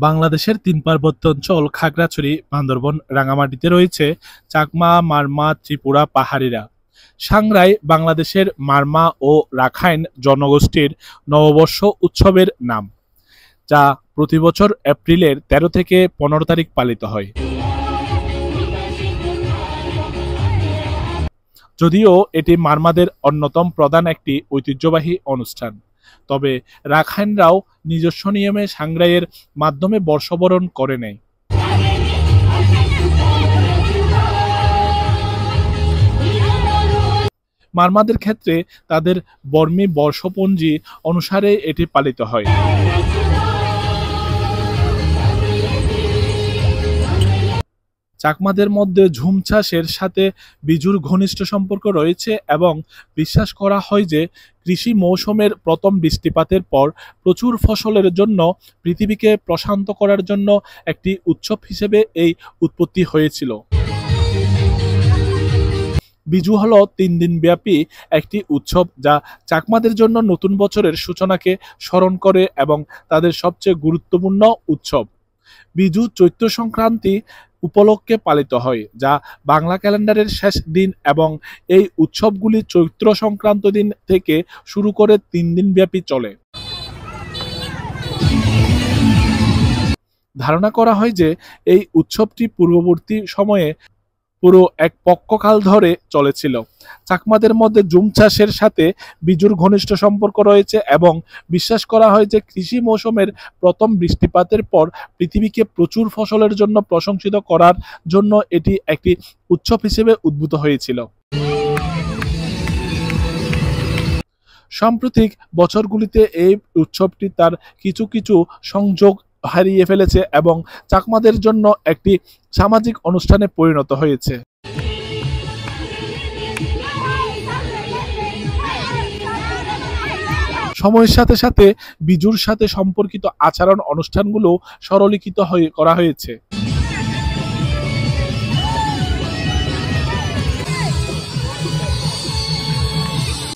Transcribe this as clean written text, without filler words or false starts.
বাংলাদেশের তিন পার্বত্য অঞ্চল খাগড়াছড়ি, বান্দরবন, রাঙামাটিতে রয়েছে চাকমা, মারমা, ত্রিপুরা পাহাড়িরা। সাংগ্রাই বাংলাদেশের মারমা ও রাখাইন জনগোষ্ঠীর নববর্ষ উৎসবের নাম, যা প্রতি বছর এপ্রিলের 13 থেকে 15 তারিখ পালিত হয়। যদিও এটি মারমাদের অন্যতম প্রধান একটি ঐতিহ্যবাহী অনুষ্ঠান, তবে রাখাইনরাও নিজস্ব নিয়মে সাংগ্রাইয়ের মাধ্যমে বর্ষবরণ করে নেয়। মারমাদের ক্ষেত্রে তাদের বর্মী বর্ষপঞ্জি অনুসারে এটি পালিত হয়। চাকমাদের মধ্যে ঝুম চাষের সাথে বিজুর ঘনিষ্ঠ সম্পর্ক রয়েছে এবং বিশ্বাস করা হয় যে কৃষি মৌসুমের প্রথম বৃষ্টিপাতের পর প্রচুর ফসলের জন্য পৃথিবীকে প্রশান্ত করার জন্য একটি উৎসব হিসেবে এই উৎপত্তি হয়েছিল। বিজু হলো 3 দিন ব্যাপী একটি উৎসব যা চাকমাদের জন্য নতুন বছরের সূচনাকে স্মরণ করে এবং তাদের সবচেয়ে গুরুত্বপূর্ণ উৎসব। বিজু চৈত্র সংক্রান্তি উপলক্ষে পালিত হয়, যা বাংলা ক্যালেন্ডারের শেষ দিন, এবং এই উৎসবগুলি চৈত্র সংক্রান্ত দিন থেকে শুরু করে 3 দিন ব্যাপী চলে। ধারণা করা হয় যে এই উৎসবটি পূর্ববর্তী সময়ে পুরো এক পক্ষকাল ধরে চলেছিল। চাকমাদের মধ্যে জুম চাষের সাথে বিজুর ঘনিষ্ঠ সম্পর্ক রয়েছে এবং বিশ্বাস করা হয় যে কৃষি মৌসুমের প্রথম বৃষ্টিপাতের পর পৃথিবীকে প্রচুর ফসলের জন্য প্রশংসিত করার জন্য এটি একটি উৎসব হিসেবে উদ্ভূত হয়েছিল। সাম্প্রতিক বছরগুলিতে এই উৎসবটি তার কিছু কিছু সংযোগ হারিয়ে ফেলেছে এবং চাকমাদের জন্য একটি সামাজিক অনুষ্ঠানে পরিণত হয়েছে। সময়ের সাথে সাথে বিজুর সাথে সম্পর্কিত আচরণ অনুষ্ঠানগুলো সরলীকৃত করা হয়েছে।